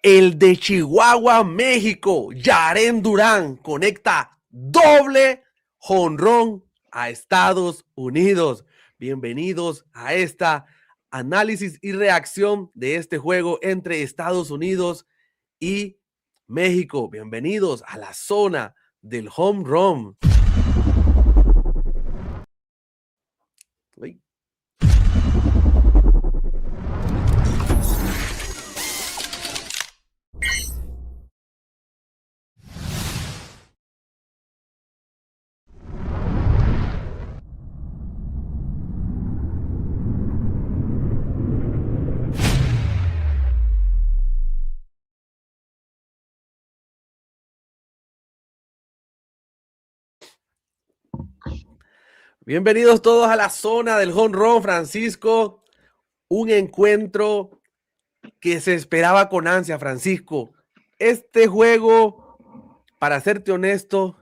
El de Chihuahua, México, Yaren Durán, conecta doble jonrón a Estados Unidos. Bienvenidos a esta análisis y reacción de este juego entre Estados Unidos y México. Bienvenidos a la zona del home run. Bienvenidos todos a la zona del home run, Francisco. Un encuentro que se esperaba con ansia, Francisco. Este juego, para serte honesto,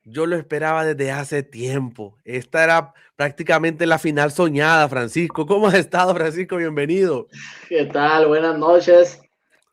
yo lo esperaba desde hace tiempo. Esta era prácticamente la final soñada, Francisco. ¿Cómo has estado, Francisco? Bienvenido. ¿Qué tal? Buenas noches.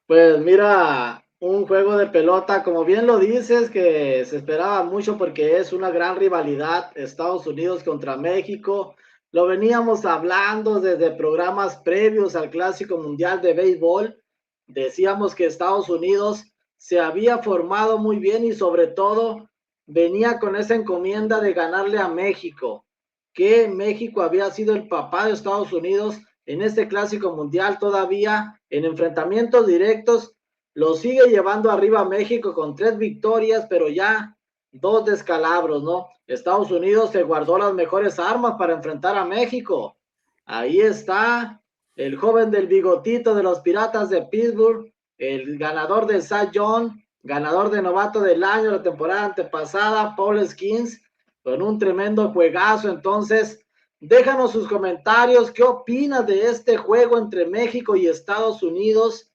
Pues mira, un juego de pelota, como bien lo dices, que se esperaba mucho porque es una gran rivalidad, Estados Unidos contra México. Lo veníamos hablando desde programas previos al Clásico Mundial de Béisbol. Decíamos que Estados Unidos se había formado muy bien y sobre todo venía con esa encomienda de ganarle a México, que México había sido el papá de Estados Unidos en este Clásico Mundial. Todavía en enfrentamientos directos lo sigue llevando arriba México con 3 victorias, pero ya 2 descalabros, ¿no? Estados Unidos se guardó las mejores armas para enfrentar a México. Ahí está el joven del bigotito de los Piratas de Pittsburgh, el ganador de Cy Young, ganador de novato del año la temporada antepasada, Paul Skeens, con un tremendo juegazo. Entonces, déjanos sus comentarios. ¿Qué opinas de este juego entre México y Estados Unidos?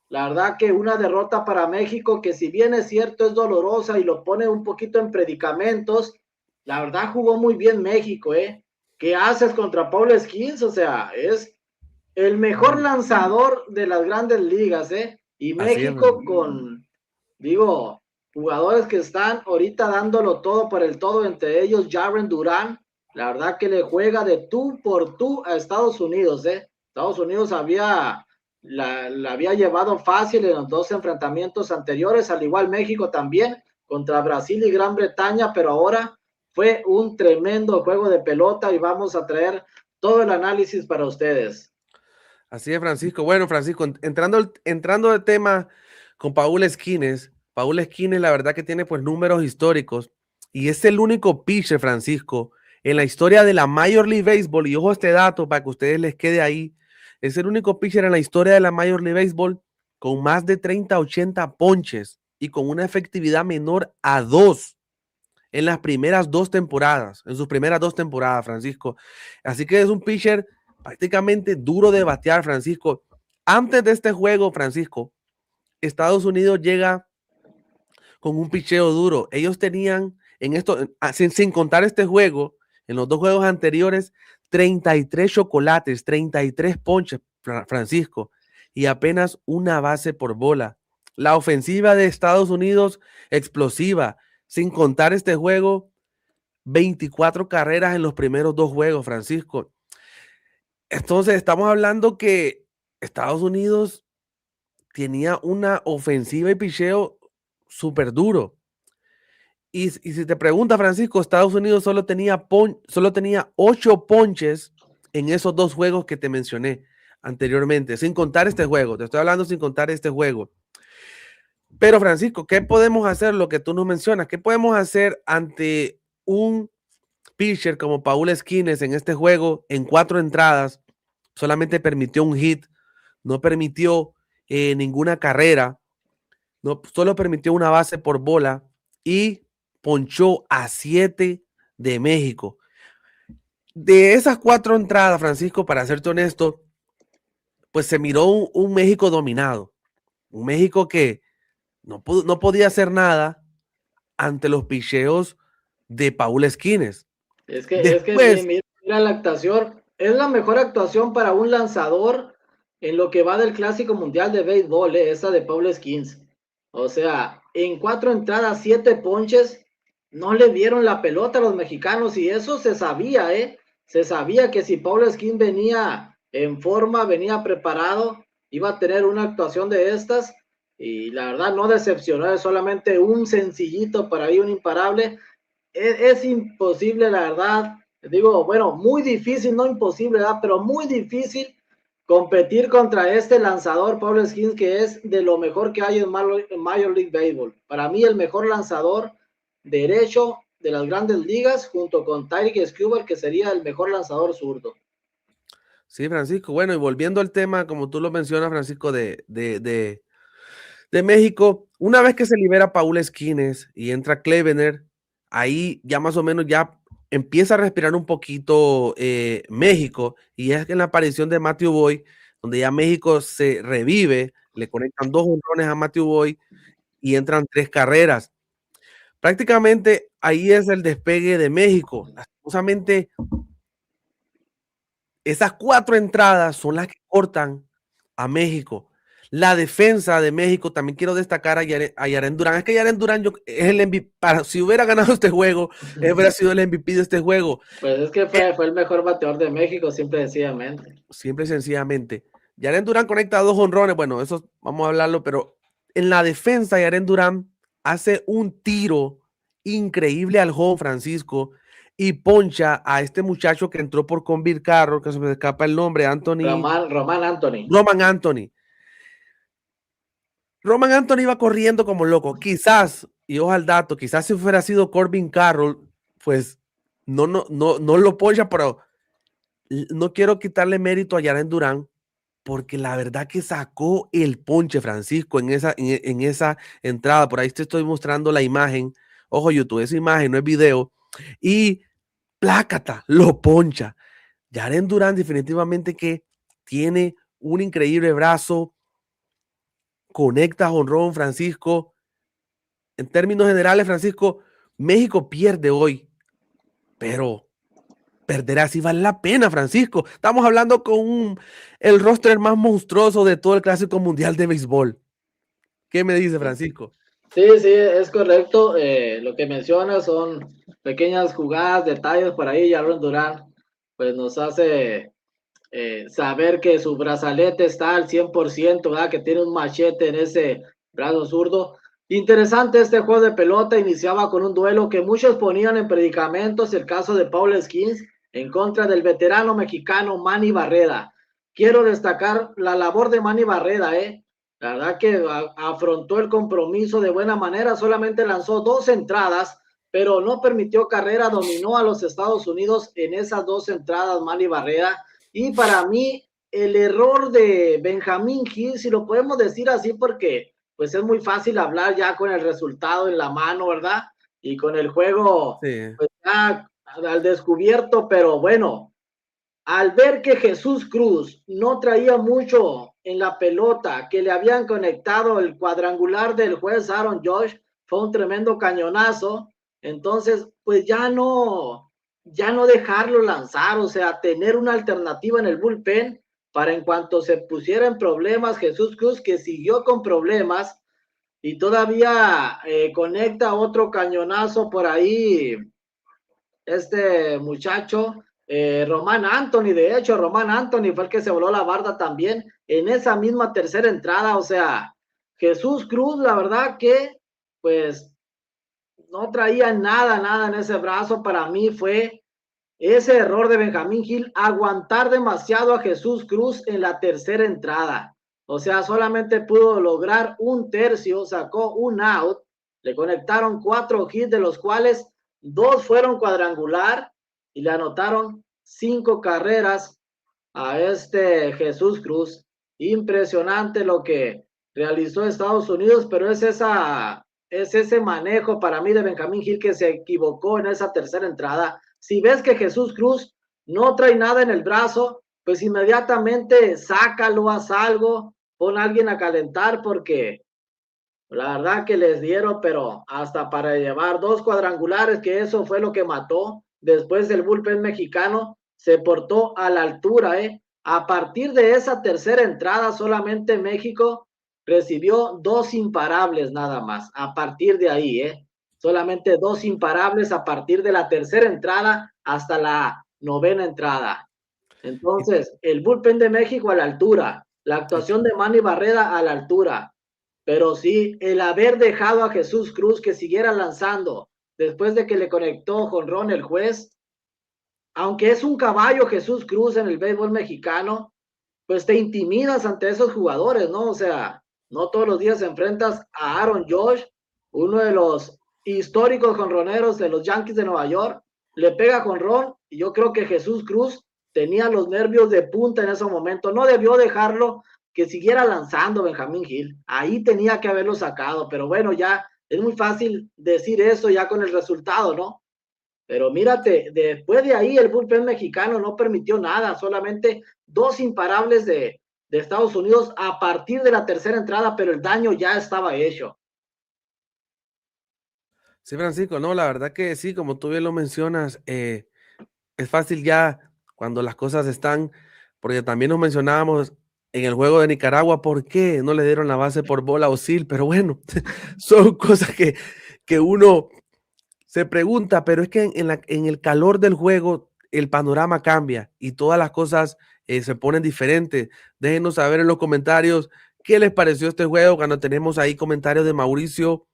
La verdad que una derrota para México, que si bien es cierto es dolorosa y lo pone un poquito en predicamentos, la verdad jugó muy bien México, ¿eh? ¿Qué haces contra Paul Skeens? O sea, es el mejor lanzador de las grandes ligas, ¿eh? Y Así es. México con, digo, jugadores que están ahorita dándolo todo por el todo, entre ellos Jaren Durán. La verdad que le juega de tú por tú a Estados Unidos, ¿eh? Estados Unidos la había llevado fácil en los 2 enfrentamientos anteriores, al igual México también, contra Brasil y Gran Bretaña, pero ahora fue un tremendo juego de pelota y vamos a traer todo el análisis para ustedes. Así es, Francisco. Bueno, Francisco, entrando de tema con Paul Skenes. Paul Skenes, la verdad que tiene pues números históricos y es el único pitcher, Francisco, en la historia de la Major League Baseball, y ojo este dato para que a ustedes les quede ahí, es el único pitcher en la historia de la Major League Baseball con más de 30-80 ponches y con una efectividad menor a 2 en las primeras 2 temporadas, en sus primeras 2 temporadas, Francisco. Así que es un pitcher prácticamente duro de batear, Francisco. Antes de este juego, Francisco, Estados Unidos llega con un picheo duro. Ellos tenían en esto, sin contar este juego, en los 2 juegos anteriores, 33 chocolates, 33 ponches, Francisco, y apenas una base por bola. La ofensiva de Estados Unidos explosiva, sin contar este juego, 24 carreras en los primeros 2 juegos, Francisco. Entonces, estamos hablando que Estados Unidos tenía una ofensiva y picheo súper duro. Y si te pregunta, Francisco, Estados Unidos solo tenía 8 ponches en esos 2 juegos que te mencioné anteriormente, sin contar este juego. Te estoy hablando sin contar este juego. Pero, Francisco, ¿qué podemos hacer? Lo que tú nos mencionas, ¿qué podemos hacer ante un pitcher como Paul Skenes en este juego? En 4 entradas solamente permitió un hit, no permitió ninguna carrera, no, solo permitió una base por bola y ponchó a 7 de México. De esas 4 entradas, Francisco, para serte honesto, pues se miró un México dominado, un México que no podía hacer nada ante los picheos de Paul Skenes. Es que Después, mira la actuación, es la mejor actuación para un lanzador en lo que va del Clásico Mundial de Béisbol, esa de Paul Skeens. O sea, en 4 entradas, 7 ponches, no le dieron la pelota a los mexicanos y eso se sabía, ¿eh? Se sabía que si Paul Skeens venía en forma, venía preparado, iba a tener una actuación de estas y la verdad no decepcionó, es solamente un sencillito para ahí, un imparable. Es imposible, la verdad. Digo, bueno, muy difícil, no imposible, ¿verdad? Pero muy difícil competir contra este lanzador, Pablo Skins, que es de lo mejor que hay en Major League Baseball. Para mí, el mejor lanzador derecho de las grandes ligas, junto con Tyreek Skubal, que sería el mejor lanzador zurdo. Sí, Francisco. Bueno, y volviendo al tema, como tú lo mencionas, Francisco, de México, una vez que se libera Paul Esquines y entra Klevener, ahí ya más o menos ya empieza a respirar un poquito México, y es que en la aparición de Matthew Boyd, donde ya México se revive, le conectan 2 jonrones a Matthew Boyd y entran 3 carreras. Prácticamente ahí es el despegue de México. Lastimosamente, esas 4 entradas son las que cortan a México. La defensa de México, también quiero destacar a Yaren Durán. Es que Yaren Durán es el MVP. Si hubiera ganado este juego, hubiera sido el MVP de este juego. Pues es que fue el mejor bateador de México, simple y sencillamente. Simple y sencillamente. Yaren Durán conecta 2 jonrones. Bueno, eso vamos a hablarlo, pero en la defensa, Yaren Durán hace un tiro increíble al home, Francisco, y poncha a este muchacho que entró por Convir Carroll, que se me escapa el nombre, Román Anthony. Roman Anthony. Roman Anthony iba corriendo como loco. Quizás, y ojo al dato, quizás si hubiera sido Corbin Carroll, pues no lo poncha, pero no quiero quitarle mérito a Yaren Durán, porque la verdad que sacó el ponche, Francisco, en esa entrada. Por ahí te estoy mostrando la imagen. Ojo, YouTube, esa imagen no es video. Y plácata, lo poncha. Yaren Durán definitivamente que tiene un increíble brazo, conecta jonrón, Francisco. En términos generales, Francisco, México pierde hoy, pero perder así vale la pena, Francisco. Estamos hablando con el roster más monstruoso de todo el Clásico Mundial de Béisbol. ¿Qué me dice, Francisco? Sí, sí, es correcto. Lo que mencionas son pequeñas jugadas, detalles por ahí. Yaren Durán, pues nos hace saber que su brazalete está al 100%, ¿verdad? Que tiene un machete en ese brazo zurdo. Interesante este juego de pelota, iniciaba con un duelo que muchos ponían en predicamentos, el caso de Paul Skeens en contra del veterano mexicano Manny Barreda. Quiero destacar la labor de Manny Barreda, la verdad que afrontó el compromiso de buena manera, solamente lanzó 2 entradas, pero no permitió carrera, dominó a los Estados Unidos en esas 2 entradas Manny Barreda. Y para mí, el error de Benjamín Gil, si lo podemos decir así, porque pues es muy fácil hablar ya con el resultado en la mano, ¿verdad? Y con el juego, Sí. pues ya al descubierto, pero bueno, al ver que Jesús Cruz no traía mucho en la pelota, que le habían conectado el cuadrangular del juez Aaron Josh, fue un tremendo cañonazo, entonces pues ya no dejarlo lanzar, o sea, tener una alternativa en el bullpen para en cuanto se pusiera en problemas Jesús Cruz, que siguió con problemas y todavía conecta otro cañonazo por ahí este muchacho, Román Anthony, de hecho, Román Anthony fue el que se voló la barda también en esa misma tercera entrada, o sea, Jesús Cruz, la verdad que, pues, no traía nada en ese brazo, para mí fue ese error de Benjamín Gil, aguantar demasiado a Jesús Cruz en la tercera entrada, o sea, solamente pudo lograr un tercio, sacó un out, le conectaron 4 hits, de los cuales 2 fueron cuadrangular y le anotaron 5 carreras a este Jesús Cruz. Impresionante lo que realizó Estados Unidos, pero es ese manejo para mí de Benjamín Gil que se equivocó en esa tercera entrada. Si ves que Jesús Cruz no trae nada en el brazo, pues inmediatamente sácalo, haz algo, pon a alguien a calentar, porque la verdad que les dieron, pero hasta para llevar 2 cuadrangulares, que eso fue lo que mató. Después el bullpen mexicano se portó a la altura, A partir de esa tercera entrada, solamente México recibió 2 imparables nada más. A partir de ahí, solamente 2 imparables a partir de la tercera entrada hasta la novena entrada. Y, Entonces, el bullpen de México a la altura, la y- actuación de Manny Barrera a la altura, pero sí, el haber dejado a Jesús Cruz que siguiera lanzando después de que le conectó jonrón el juez, aunque es un caballo Jesús Cruz en el béisbol mexicano, pues te intimidas ante esos jugadores, ¿no? O sea, no todos los días enfrentas a Aaron Josh, uno de los históricos jonroneros de los Yankees de Nueva York, le pega jonrón y yo creo que Jesús Cruz tenía los nervios de punta en ese momento, no debió dejarlo que siguiera lanzando Benjamín Gil, ahí tenía que haberlo sacado, pero bueno, ya es muy fácil decir eso ya con el resultado, ¿no? Pero mírate, después de ahí el bullpen mexicano no permitió nada, solamente 2 imparables de Estados Unidos a partir de la tercera entrada, pero el daño ya estaba hecho. sí, Francisco, no, la verdad que sí, como tú bien lo mencionas, es fácil ya cuando las cosas están, porque también nos mencionábamos en el juego de Nicaragua, ¿por qué no le dieron la base por bola o Sil? Pero bueno, son cosas que uno se pregunta, pero es que en el calor del juego el panorama cambia y todas las cosas se ponen diferentes. Déjenos saber en los comentarios qué les pareció este juego cuando tenemos ahí comentarios de Mauricio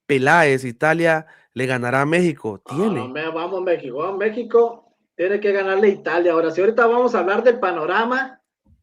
Peláez. Italia le ganará a México. No, Tiene. vamos México, México tiene que ganarle a Italia. Ahora, si ahorita vamos a hablar del panorama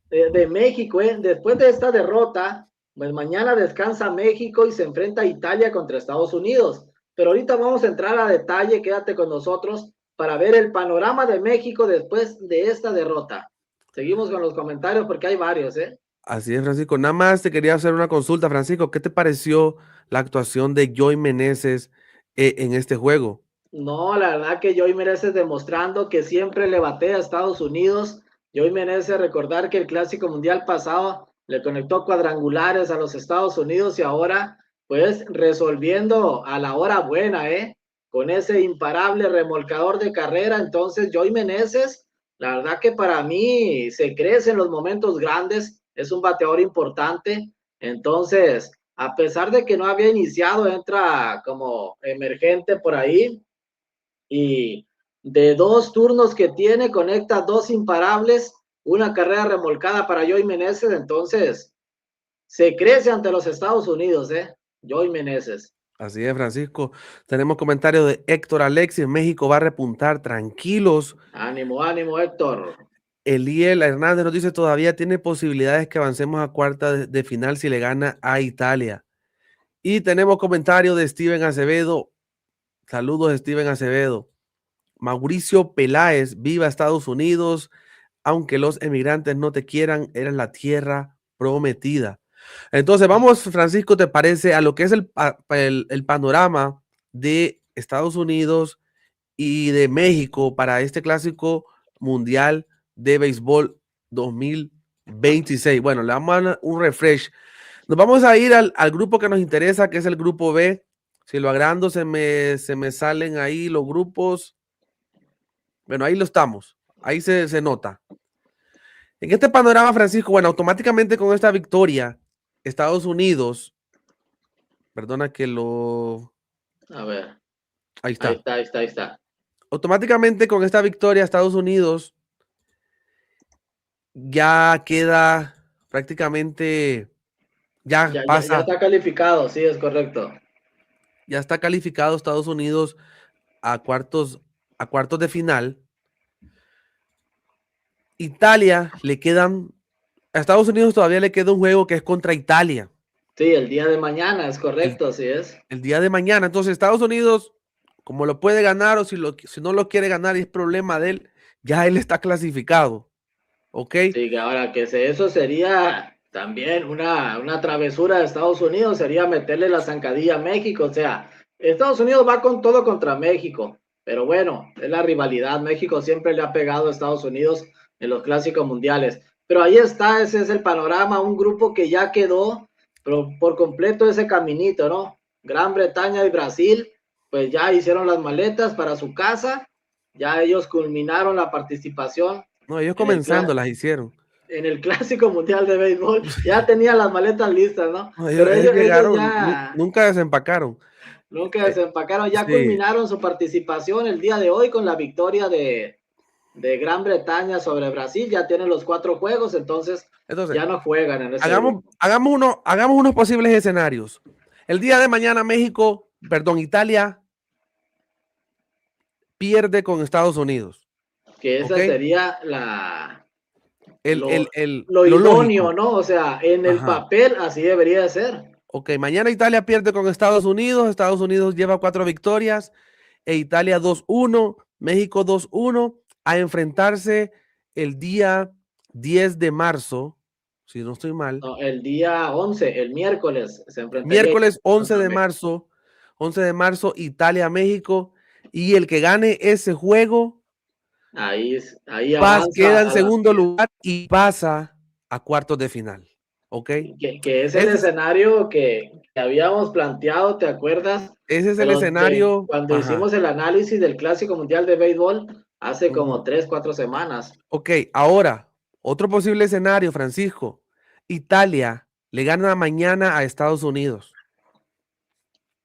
de México, después de esta derrota, pues mañana descansa México y se enfrenta a Italia contra Estados Unidos. Pero ahorita vamos a entrar a detalle, quédate con nosotros para ver el panorama de México después de esta derrota. Seguimos con los comentarios porque hay varios, ¿eh? Así es, Francisco. Nada más te quería hacer una consulta, Francisco. ¿Qué te pareció la actuación de Joy Meneses en este juego? No, la verdad que Joey merece demostrando que siempre le batea a Estados Unidos. Joey merece recordar que el Clásico Mundial pasado le conectó cuadrangulares a los Estados Unidos y ahora pues resolviendo a la hora buena, con ese imparable remolcador de carrera. Entonces Joey Meneses, la verdad que para mí se crece en los momentos grandes, es un bateador importante. Entonces, a pesar de que no había iniciado, entra como emergente por ahí y de 2 turnos que tiene, conecta 2 imparables, una carrera remolcada para Joey Meneses, entonces se crece ante los Estados Unidos, Joey Meneses. Así es, Francisco. Tenemos comentarios de Héctor Alexis. México va a repuntar. Tranquilos. Ánimo, ánimo, Héctor. Eliel Hernández nos dice todavía tiene posibilidades que avancemos a cuarta de final si le gana a Italia. Y tenemos comentario de Steven Acevedo. Saludos, Steven Acevedo. Mauricio Peláez, viva Estados Unidos. Aunque los emigrantes no te quieran, eres la tierra prometida. Entonces, vamos, Francisco, ¿te parece a lo que es el panorama de Estados Unidos y de México para este clásico mundial de béisbol 2026? Bueno, le vamos a dar un refresh. Nos vamos a ir al grupo que nos interesa, que es el grupo B. Si lo agrando, se me salen ahí los grupos. Bueno, ahí lo estamos. Ahí se nota. En este panorama, Francisco, bueno, automáticamente con esta victoria, Estados Unidos, perdona que lo... A ver, Ahí ahí está. está, ahí está, ahí está. Automáticamente con esta victoria, Estados Unidos ya queda prácticamente, ya Ya pasa, está calificado, sí, es correcto. ya está calificado Estados Unidos a cuartos de final. Italia le quedan, a Estados Unidos todavía le queda un juego que es contra Italia. Sí, el día de mañana, es El, correcto, así es. el día de mañana. Entonces, Estados Unidos, como lo puede ganar o si no lo quiere ganar, es problema de él, ya él está clasificado. ¿Ok? Sí, que ahora eso sería también una travesura de Estados Unidos, sería meterle la zancadilla a México. O sea, Estados Unidos va con todo contra México, pero bueno, es la rivalidad. México siempre le ha pegado a Estados Unidos en los clásicos mundiales. Pero ahí está, ese es el panorama, un grupo que ya quedó pero por completo ese caminito, ¿no? Gran Bretaña y Brasil, pues ya hicieron las maletas para su casa, ya ellos culminaron la participación No, ellos en el, comenzando las hicieron. en el Clásico Mundial de Béisbol, ya tenían las maletas listas, ¿no? No, Pero ellos ellos llegaron, ya nunca desempacaron. nunca Eh, desempacaron, ya sí, culminaron su participación el día de hoy con la victoria de Gran Bretaña sobre Brasil, ya tienen los 4 juegos, entonces entonces, ya no juegan en ese grupo. hagamos unos posibles escenarios. El día de mañana Italia pierde con Estados Unidos, Que ¿ok? esa sería lo, lo Lo idóneo, lógico. ¿no? O sea, en el Ajá. papel así debería de ser. Ok, mañana Italia pierde con Estados Unidos lleva 4 victorias e Italia 2-1, México 2-1 a enfrentarse el día 10 de marzo, si no estoy mal, No, el día 11, el miércoles, se enfrentaría miércoles 11 contra de México. marzo, 11 de marzo, Italia-México, y el que gane ese juego Ahí avanza queda en a la segundo siguiente. lugar y pasa a cuartos de final. ¿Ok? Que es el Ese es, escenario que habíamos planteado, ¿te acuerdas? ese es el escenario. Cuando Ajá. hicimos el análisis del Clásico Mundial de Béisbol hace como Ujú. 3, 4 semanas. Ok, ahora, otro posible escenario, Francisco. Italia le gana mañana a Estados Unidos.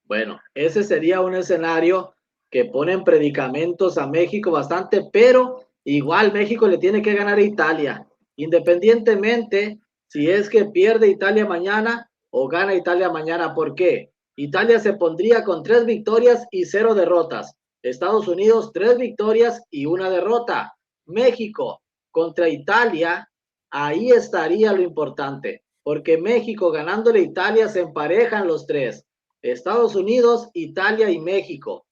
Bueno, ese sería un escenario que pone en predicamentos a México bastante, pero igual México le tiene que ganar a Italia, independientemente si es que pierde Italia mañana o gana Italia mañana. ¿Por qué? Italia se pondría con 3 victorias y 0 derrotas. Estados Unidos 3 victorias y 1 derrota. México contra Italia, ahí estaría lo importante, porque México ganándole a Italia se emparejan los tres. Estados Unidos, Italia y México.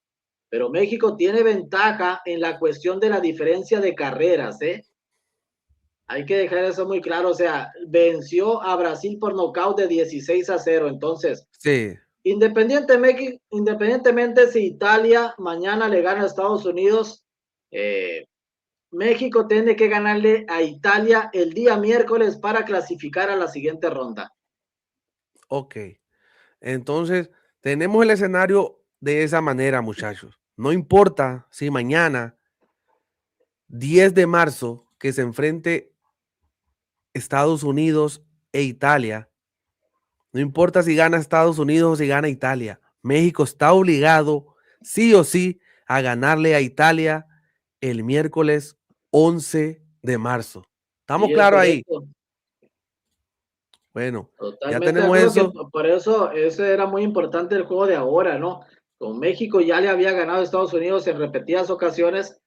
Pero México tiene ventaja en la cuestión de la diferencia de carreras, ¿eh? Hay que dejar eso muy claro. O sea, venció a Brasil por nocaut de 16-0. Entonces, Sí, independientemente si Italia mañana le gana a Estados Unidos, México tiene que ganarle a Italia el día miércoles para clasificar a la siguiente ronda. ok. Entonces, tenemos el escenario de esa manera, muchachos. No importa si mañana, 10 de marzo, que se enfrente Estados Unidos e Italia. No importa si gana Estados Unidos o si gana Italia. México está obligado, sí o sí, a ganarle a Italia el miércoles 11 de marzo. ¿Estamos Sí, es claros ahí? correcto. Bueno, ya Totalmente de tenemos acuerdo que eso. por eso ese era muy importante el juego de ahora, ¿no? Con México ya le había ganado a Estados Unidos en repetidas ocasiones,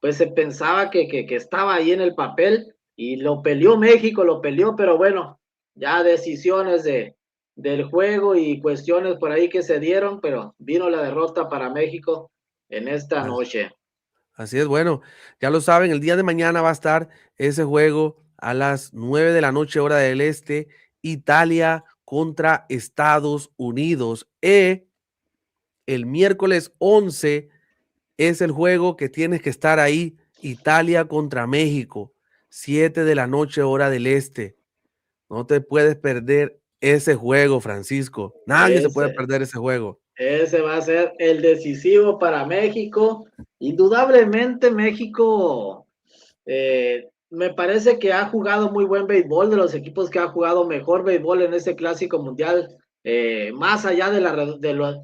pues se pensaba que estaba ahí en el papel y lo peleó México, lo peleó, pero bueno, ya decisiones del juego y cuestiones por ahí que se dieron, pero vino la derrota para México en esta noche. Así es, bueno, ya lo saben, el día de mañana va a estar ese juego a las 9 de la noche, hora del este, Italia contra Estados Unidos. El miércoles 11 es el juego que tienes que estar ahí, Italia contra México, 7 de la noche, hora del este. No te puedes perder ese juego, Francisco. Nadie se puede Ese, perder ese juego. Ese va a ser el decisivo para México. Indudablemente México me parece que ha jugado muy buen béisbol, de los equipos que ha jugado mejor béisbol en este clásico mundial, más allá de la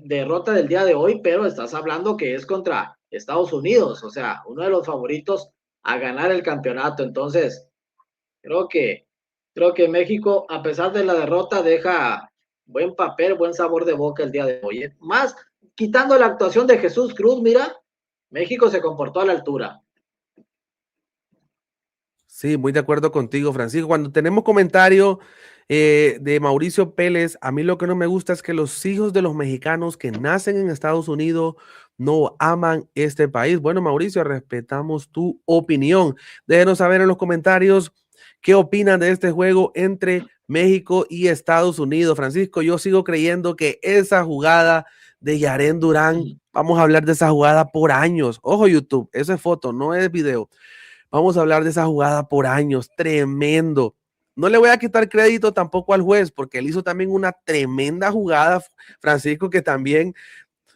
derrota del día de hoy, pero estás hablando que es contra Estados Unidos, o sea, uno de los favoritos a ganar el campeonato. Entonces, Creo que, creo que México, a pesar de la derrota, deja buen papel, buen sabor de boca el día de hoy. Más, quitando la actuación de Jesús Cruz, mira, México se comportó a la altura. Sí, muy de acuerdo contigo, Francisco. Cuando tenemos comentario de Mauricio Pérez, a mí lo que no me gusta es que los hijos de los mexicanos que nacen en Estados Unidos no aman este país. Bueno, Mauricio, respetamos tu opinión. Déjenos saber en los comentarios qué opinan de este juego entre México y Estados Unidos. Francisco, yo sigo creyendo que esa jugada de Yaren Durán, vamos a hablar de esa jugada por años. Ojo, YouTube, eso es foto, no es video. Vamos a hablar de esa jugada por años, tremendo. No le voy a quitar crédito tampoco al juez, porque él hizo también una tremenda jugada, Francisco, que también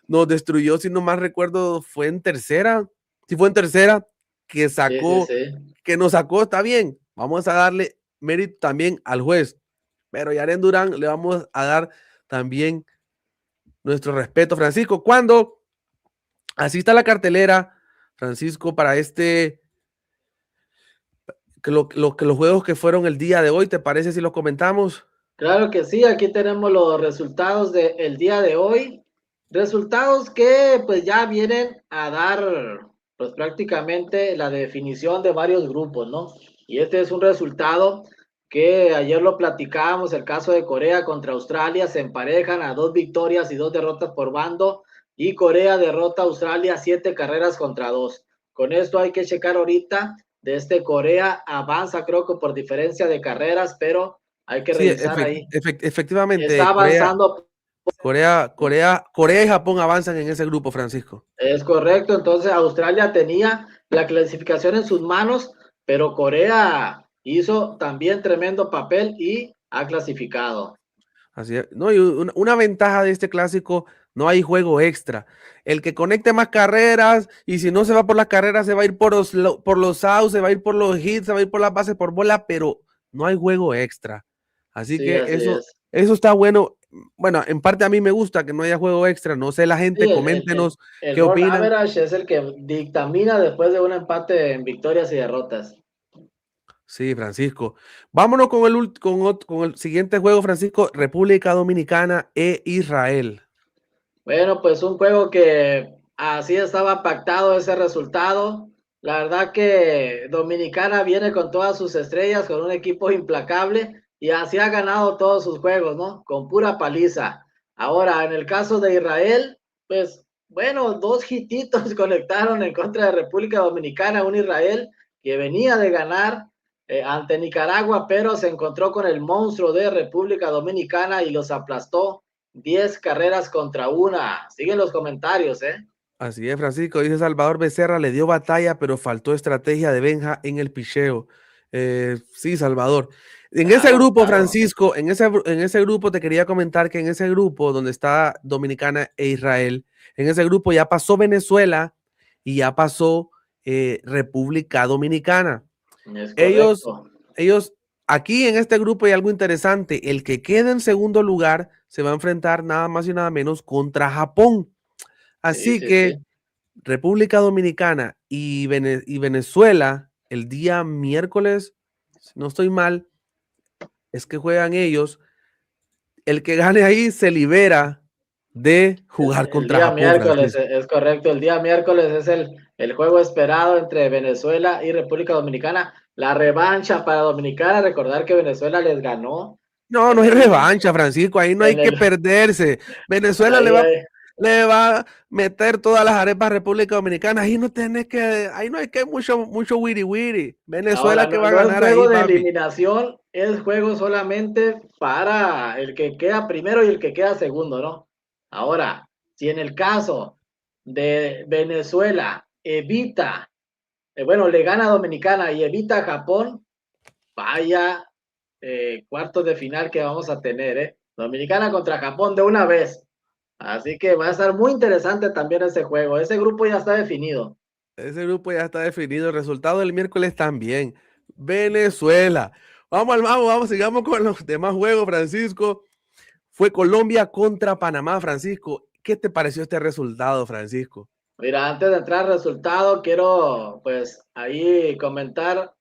nos destruyó, si no mal recuerdo, fue en tercera. Si fue en tercera, que Sí, sí, sacó, sí. que nos sacó, está bien. Vamos a darle mérito también al juez. Pero Yaren Durán le vamos a dar también nuestro respeto, Francisco. Cuando asista a la cartelera, Francisco, para que los juegos que fueron el día de hoy, ¿te parece si los comentamos? Claro que sí, aquí tenemos los resultados del día de hoy. Resultados que pues ya vienen a dar pues prácticamente la definición de varios grupos, ¿no? Y este es un resultado que ayer lo platicábamos, el caso de Corea contra Australia, se emparejan a 2 victorias y 2 derrotas por bando, y Corea derrota a Australia 7 carreras contra 2. Con esto hay que checar ahorita, de este Corea avanza creo que por diferencia de carreras, pero hay que Sí, revisar ahí. Está efectivamente, avanzando. Corea y Japón avanzan en ese grupo, Francisco. Es correcto, entonces Australia tenía la clasificación en sus manos, pero Corea hizo también tremendo papel y ha clasificado. Así es. No, y una ventaja de este clásico, no hay juego extra. El que conecte más carreras, y si no se va por las carreras, se va a ir por los outs, se va a ir por los hits, se va a ir por las bases por bola, pero no hay juego extra. Así Sí, que así es. eso está bueno. Bueno, en parte a mí me gusta que no haya juego extra. No sé, la Sí, gente, coméntenos el qué run opinan. average es el que dictamina después de un empate en victorias y derrotas. Sí, Francisco. Vámonos con el siguiente juego, Francisco. República Dominicana e Israel. Bueno, pues un juego que así estaba pactado ese resultado. La verdad que Dominicana viene con todas sus estrellas, con un equipo implacable, y así ha ganado todos sus juegos, ¿no? Con pura paliza. Ahora, en el caso de Israel, pues bueno, 2 hititos conectaron en contra de República Dominicana, un Israel que venía de ganar ante Nicaragua, pero se encontró con el monstruo de República Dominicana y los aplastó 10 carreras contra 1. Siguen los comentarios, ¿eh? Así es, Francisco. Dice Salvador Becerra, le dio batalla, pero faltó estrategia de Benja en el picheo. Sí, Salvador. En ese Claro, grupo, claro. Francisco, en ese grupo te quería comentar que en ese grupo donde está Dominicana e Israel, en ese grupo ya pasó Venezuela y ya pasó República Dominicana. Es Ellos, correcto. ellos, aquí en este grupo hay algo interesante. El que quede en segundo lugar se va a enfrentar nada más y nada menos contra Japón. Sí, Así sí, sí. que República Dominicana y Venezuela el día miércoles, si no estoy mal, es que juegan ellos. El que gane ahí se libera de jugar El contra día Japón, miércoles, Francisco. es correcto. El día miércoles es el juego esperado entre Venezuela y República Dominicana. La revancha para Dominicana. Recordar que Venezuela les ganó No, no en hay el, revancha, Francisco. Ahí no hay en que el, perderse. Venezuela ahí, ahí. le va a meter todas las arepas a República Dominicana. Ahí no tenés que, ahí no hay que mucho wiri wiri. Ahora, Venezuela que no, va a no es ganar ahí, juego de papi. eliminación, es juego solamente para el que queda primero y el que queda segundo, ¿no? Ahora, si en el caso de Venezuela evita, bueno, le gana a Dominicana y evita a Japón, vaya cuartos de final que vamos a tener, ¿eh? Dominicana contra Japón de una vez. Así que va a estar muy interesante también ese juego. Ese grupo ya está definido. Ese grupo ya está definido. El resultado del miércoles también. Venezuela. Vamos, sigamos con los demás juegos, Francisco. Fue Colombia contra Panamá, Francisco. ¿Qué te pareció este resultado, Francisco? Mira, antes de entrar al resultado, quiero pues ahí comentar,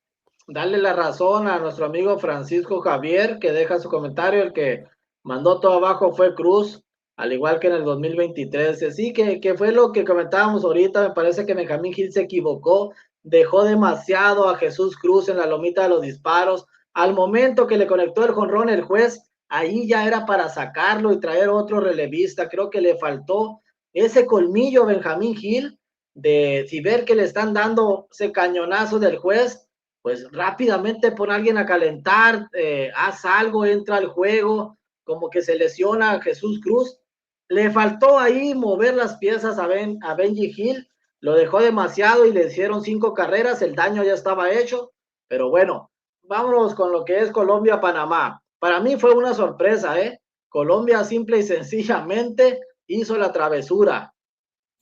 darle la razón a nuestro amigo Francisco Javier, que deja su comentario. El que mandó todo abajo fue Cruz, al igual que en el 2023. Así que fue lo que comentábamos ahorita. Me parece que Benjamín Gil se equivocó, dejó demasiado a Jesús Cruz en la lomita de los disparos. Al momento que le conectó el jonrón el juez, ahí ya era para sacarlo y traer otro relevista. Creo que le faltó ese colmillo a Benjamín Gil, de si ver que le están dando ese cañonazo del juez, pues rápidamente pon a alguien a calentar, haz algo, entra al juego, como que se lesiona a Jesús Cruz. Le faltó ahí mover las piezas a Benji Gil, lo dejó demasiado y le hicieron 5 carreras, el daño ya estaba hecho, pero bueno, vámonos con lo que es Colombia-Panamá. Para mí fue una sorpresa, ¿eh? Colombia simple y sencillamente hizo la travesura.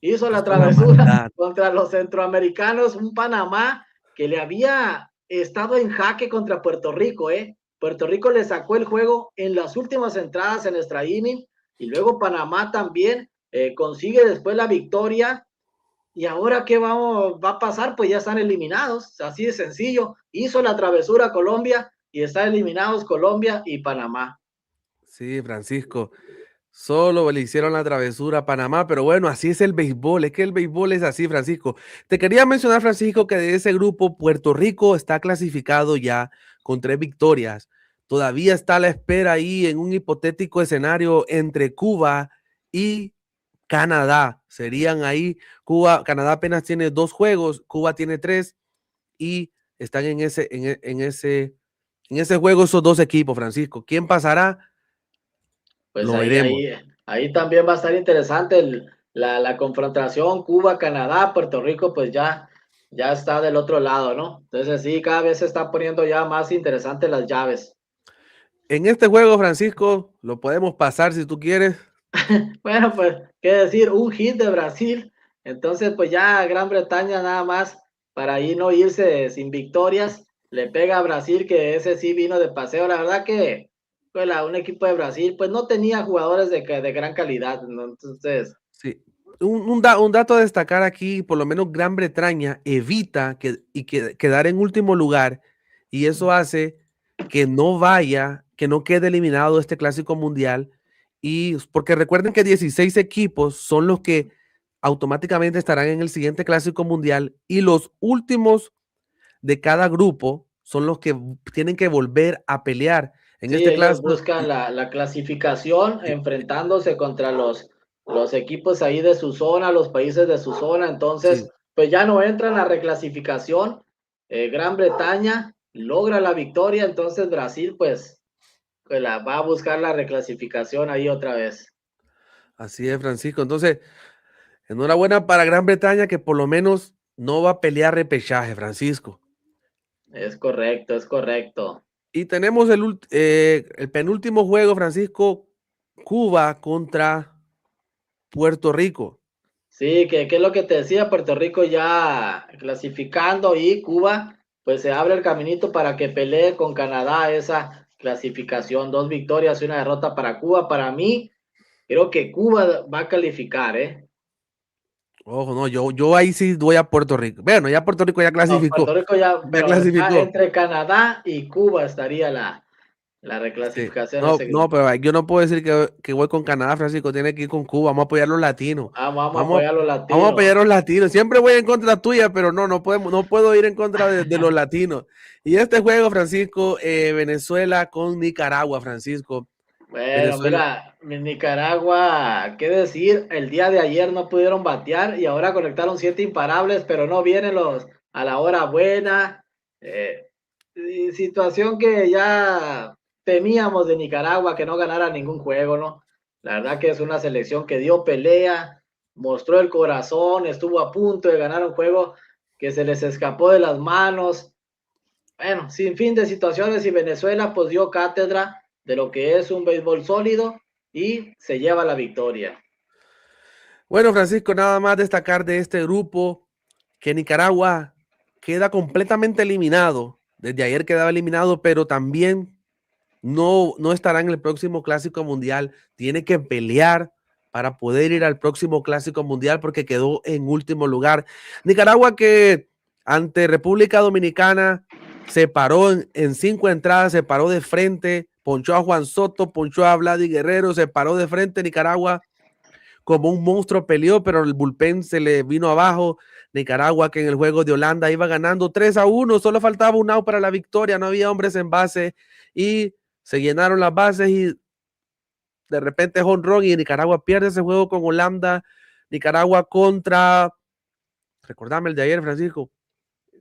hizo la Hizo la travesura maldad. contra los centroamericanos, un Panamá que le había estado en jaque contra Puerto Rico, ¿eh? Puerto Rico le sacó el juego en las últimas entradas en extra inning y luego Panamá también consigue después la victoria. Y ahora, ¿qué va a pasar? Pues ya están eliminados, así de sencillo. Hizo la travesura Colombia y están eliminados Colombia y Panamá. Sí, Francisco. Solo le hicieron la travesura a Panamá, pero bueno, así es el béisbol. Es que el béisbol es así, Francisco. Te quería mencionar, Francisco, que de ese grupo Puerto Rico está clasificado ya con 3 victorias. Todavía está a la espera ahí en un hipotético escenario entre Cuba y Canadá. Serían ahí Cuba, Canadá apenas tiene 2 juegos, Cuba tiene 3 y están en ese juego esos 2 equipos, Francisco. ¿Quién pasará? Pues Lo veremos. ahí también va a estar interesante la confrontación Cuba-Canadá, Puerto Rico pues ya está del otro lado, ¿no? Entonces sí, cada vez se está poniendo ya más interesante las llaves. En este juego, Francisco, lo podemos pasar si tú quieres. Bueno, pues, qué decir, un hit de Brasil. Entonces, pues ya Gran Bretaña nada más para ahí no irse sin victorias. Le pega a Brasil, que ese sí vino de paseo. La verdad que pues, un equipo de Brasil, pues no tenía jugadores de gran calidad, ¿no? Entonces, Sí. Un dato a destacar aquí, por lo menos Gran Bretaña evita quedar en último lugar y eso hace que no quede eliminado este clásico mundial. Y porque recuerden que 16 equipos son los que automáticamente estarán en el siguiente clásico mundial y los últimos de cada grupo son los que tienen que volver a pelear en sí, este ellos clásico. buscan la clasificación enfrentándose contra los equipos ahí de su zona, los países de su zona. Entonces, Sí, pues ya no entra en la reclasificación. Gran Bretaña logra la victoria, entonces Brasil, pues la va a buscar la reclasificación ahí otra vez. así es, Francisco. Entonces, enhorabuena para Gran Bretaña que por lo menos no va a pelear repechaje, Francisco. Es correcto, es correcto. Y tenemos el penúltimo juego, Francisco, Cuba contra Puerto Rico. Sí, que es lo que te decía, Puerto Rico ya clasificando y Cuba, pues se abre el caminito para que pelee con Canadá esa clasificación. 2 victorias y una derrota para Cuba. Para mí, creo que Cuba va a calificar, ¿eh? Ojo, no, yo ahí sí voy a Puerto Rico. Bueno, ya Puerto Rico ya No, clasificó. Puerto Rico ya, Ya pero está clasificó. entre Canadá y Cuba estaría la Sí. reclasificación en No, ese no, grupo. pero yo no puedo decir que voy con Canadá, Francisco. Tiene que ir con Cuba. Vamos a apoyar a los latinos. Vamos a Vamos, apoyar a los vamos a latinos. apoyar a los latinos. Siempre voy en contra tuya, pero no puedo ir en contra de los latinos. Y este juego, Francisco, Venezuela con Nicaragua, Francisco. Bueno, Venezuela. mira, mi Nicaragua, qué decir, el día de ayer no pudieron batear y ahora conectaron 7 imparables, pero no vienen los a la hora buena. Situación que ya temíamos de Nicaragua, que no ganara ningún juego, ¿no? La verdad que es una selección que dio pelea, mostró el corazón, estuvo a punto de ganar un juego que se les escapó de las manos. Bueno, sin fin de situaciones y Venezuela pues dio cátedra de lo que es un béisbol sólido y se lleva la victoria. Bueno, Francisco, nada más destacar de este grupo que Nicaragua queda completamente eliminado. Desde ayer quedaba eliminado, pero también no estará en el próximo Clásico Mundial. Tiene que pelear para poder ir al próximo Clásico Mundial porque quedó en último lugar. Nicaragua que ante República Dominicana se paró en 5 entradas, se paró de frente, ponchó a Juan Soto, ponchó a Vladi Guerrero, se paró de frente. Nicaragua como un monstruo peleó, pero el bullpen se le vino abajo. Nicaragua que en el juego de Holanda iba ganando 3-1, solo faltaba un out para la victoria, no había hombres en base y se llenaron las bases y de repente jonrón y Nicaragua pierde ese juego con Holanda. Nicaragua contra, recordame el de ayer, Francisco,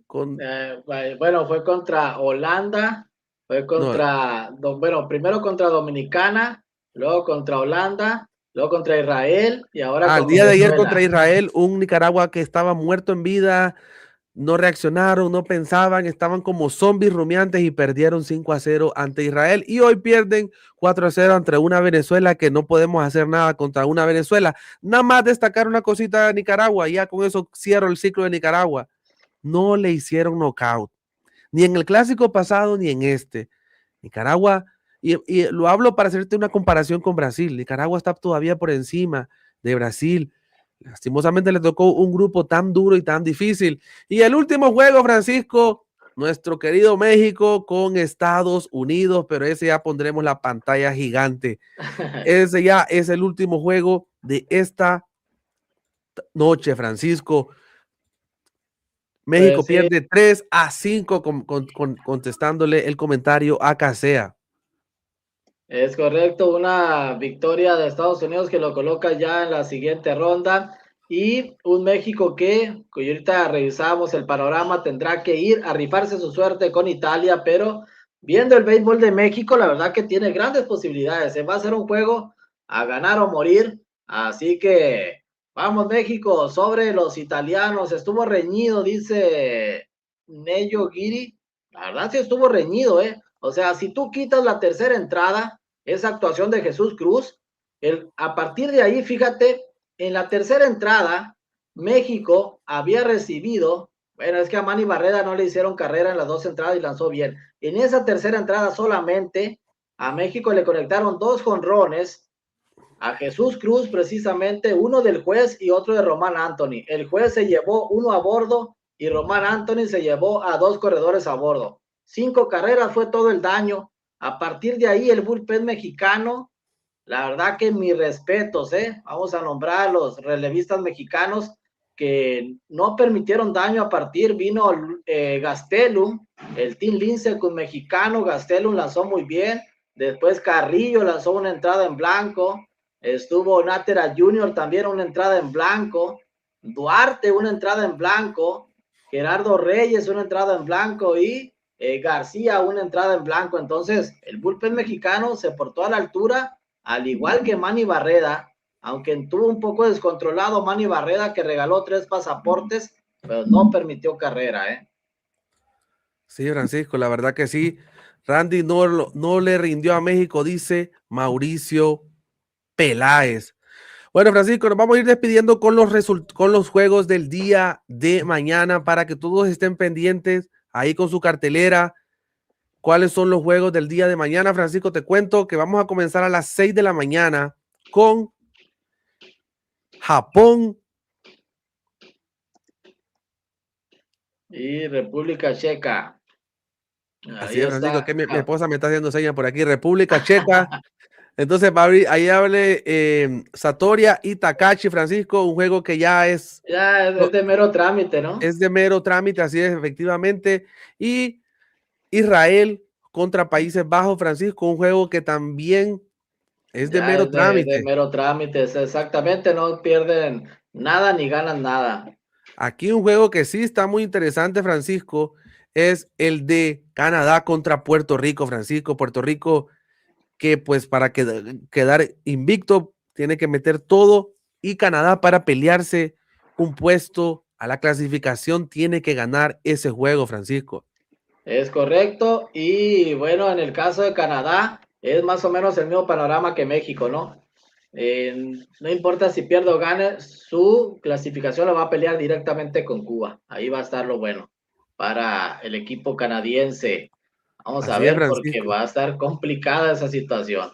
con, Bueno, fue contra Holanda, fue no, contra, bueno, primero contra Dominicana, luego contra Holanda, luego contra Israel y ahora al con día de ayer contra Venezuela. Israel, un Nicaragua que estaba muerto en vida, no reaccionaron, no pensaban, estaban como zombies rumiantes y perdieron 5-0 ante Israel y hoy pierden 4-0 ante una Venezuela que no podemos hacer nada contra una Venezuela. Nada más destacar una cosita de Nicaragua, ya con eso cierro el ciclo de Nicaragua. No le hicieron knockout, ni en el clásico pasado ni en este. Nicaragua, y lo hablo para hacerte una comparación con Brasil, Nicaragua está todavía por encima de Brasil. Lastimosamente le tocó un grupo tan duro y tan difícil. Y el último juego, Francisco, nuestro querido México con Estados Unidos, pero ese ya pondremos la pantalla gigante. Ese ya es el último juego de esta noche, Francisco. México Pues sí, pierde 3-5 contestándole el comentario a Casea. es correcto, una victoria de Estados Unidos que lo coloca ya en la siguiente ronda y un México que ahorita revisamos el panorama, tendrá que ir a rifarse su suerte con Italia, pero viendo el béisbol de México, la verdad que tiene grandes posibilidades, va a ser un juego a ganar o morir, así que vamos México sobre los italianos, estuvo reñido, dice Nello Guiri, la verdad sí estuvo reñido, o sea, si tú quitas la tercera entrada, esa actuación de Jesús Cruz, a partir de ahí, fíjate, en la tercera entrada, México había recibido, bueno, es que a Manny Barrera no le hicieron carrera en las dos entradas y lanzó bien. En esa tercera entrada solamente a México le conectaron 2 jonrones, a Jesús Cruz precisamente, uno del juez y otro de Román Anthony. El juez se llevó uno a bordo y Román Anthony se llevó a 2 corredores a bordo. 5 carreras fue todo el daño. A partir de ahí el bullpen mexicano, la verdad que mis respetos, vamos a nombrar a los relevistas mexicanos que no permitieron daño a partir, vino Gastelum, el Team Lince con mexicano, Gastelum lanzó muy bien, después Carrillo lanzó una entrada en blanco, estuvo Natera Junior también una entrada en blanco, Duarte una entrada en blanco, Gerardo Reyes una entrada en blanco y García una entrada en blanco. Entonces el bullpen mexicano se portó a la altura, al igual que Manny Barreda, aunque estuvo un poco descontrolado Manny Barreda, que regaló 3 pasaportes, pero no permitió carrera. Sí, Francisco, la verdad que sí. Randy no le rindió a México, dice Mauricio Peláez. Bueno, Francisco, nos vamos a ir despidiendo con los juegos del día de mañana para que todos estén pendientes ahí con su cartelera. ¿Cuáles son los juegos del día de mañana, Francisco? Te cuento que vamos a comenzar a las 6 de la mañana con Japón Y República Checa. Así Ahí es, Francisco, está. que mi esposa me está haciendo señas por aquí. República Checa. Entonces va a abrir, ahí hable Satoria y Takashi, Francisco, un juego que ya Ya es de mero trámite, ¿no? es de mero trámite, así es, efectivamente. Y Israel contra Países Bajos, Francisco, un juego que también es de Ya mero es de trámite. mero trámite, exactamente, no pierden nada ni ganan nada. Aquí un juego que sí está muy interesante, Francisco, es el de Canadá contra Puerto Rico, Francisco. Puerto Rico que pues para quedar invicto tiene que meter todo y Canadá para pelearse un puesto a la clasificación tiene que ganar ese juego, Francisco. Es correcto. Y bueno, en el caso de Canadá, es más o menos el mismo panorama que México, ¿no? No importa si pierde o gane, su clasificación la va a pelear directamente con Cuba. Ahí va a estar lo bueno para el equipo canadiense. Vamos a Así es, ver porque Francisco. va a estar complicada esa situación.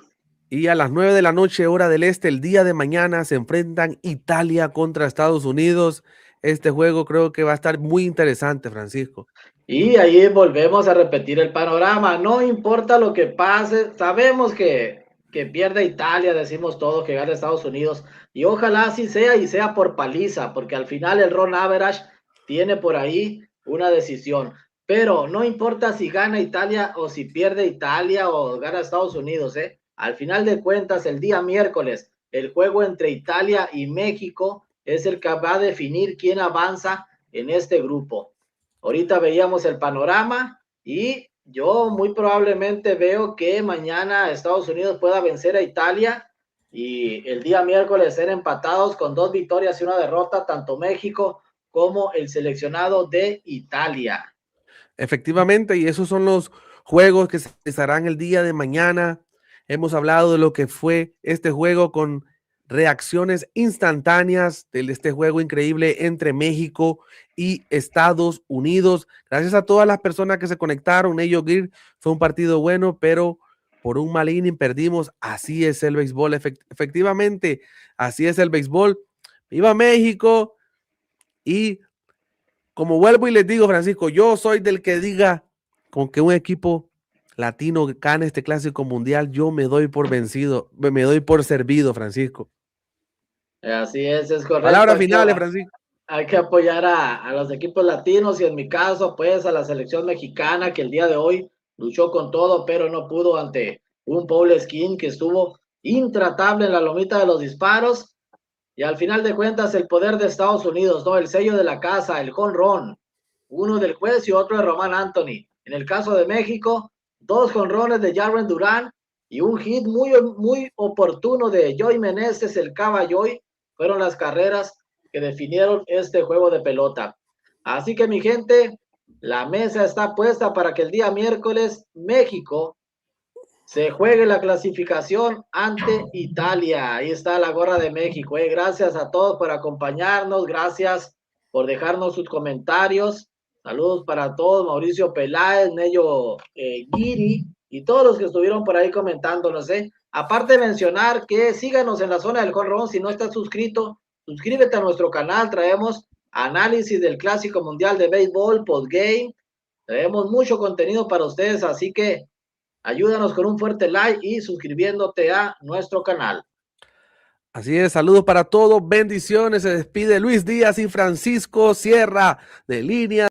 Y a las 9 de la noche, hora del este, el día de mañana, se enfrentan Italia contra Estados Unidos. Este juego creo que va a estar muy interesante, Francisco. Y ahí volvemos a repetir el panorama. No importa lo que pase, sabemos que pierde Italia, decimos todos que gana Estados Unidos. Y ojalá así sea y sea por paliza, porque al final el Ron Average tiene por ahí una decisión. Pero no importa si gana Italia o si pierde Italia o gana Estados Unidos, ¿eh? Al final de cuentas, el día miércoles, el juego entre Italia y México es el que va a definir quién avanza en este grupo. Ahorita veíamos el panorama y yo muy probablemente veo que mañana Estados Unidos pueda vencer a Italia y el día miércoles ser empatados con 2 victorias y una derrota, tanto México como el seleccionado de Italia. Efectivamente, y esos son los juegos que se estarán el día de mañana. Hemos hablado de lo que fue este juego con reacciones instantáneas de este juego increíble entre México y Estados Unidos. Gracias a todas las personas que se conectaron. Ellos fue un partido bueno, pero por un mal inning perdimos. Así es el béisbol. Efectivamente, así es el béisbol. ¡Viva México! Y como vuelvo y les digo, Francisco, yo soy del que diga con que un equipo latino gane este clásico mundial, yo me doy por vencido, me doy por servido, Francisco. Así es correcto. Palabras finales, Francisco. Hay que apoyar a los equipos latinos y en mi caso, pues a la selección mexicana que el día de hoy luchó con todo, pero no pudo ante un Paul Skin que estuvo intratable en la lomita de los disparos. Y al final de cuentas, el poder de Estados Unidos, ¿no? El sello de la casa, el jonrón, uno del juez y otro de Román Anthony. En el caso de México, 2 jonrones de Jarren Durán y un hit muy oportuno de Joey Meneses, el Caballoy, fueron las carreras que definieron este juego de pelota. Así que mi gente, la mesa está puesta para que el día miércoles México se juegue la clasificación ante Italia. Ahí está la gorra de México. Gracias a todos por acompañarnos. Gracias por dejarnos sus comentarios. Saludos para todos. Mauricio Peláez, Nello Guiri y todos los que estuvieron por ahí comentándonos. Aparte de mencionar que síganos en la zona del jonrón. Si no estás suscrito, suscríbete a nuestro canal. Traemos análisis del Clásico Mundial de Béisbol, postgame. Traemos mucho contenido para ustedes. Así que ayúdanos con un fuerte like y suscribiéndote a nuestro canal. Así es, saludos para todos, bendiciones. Se despide Luis Díaz y Francisco Sierra de Línea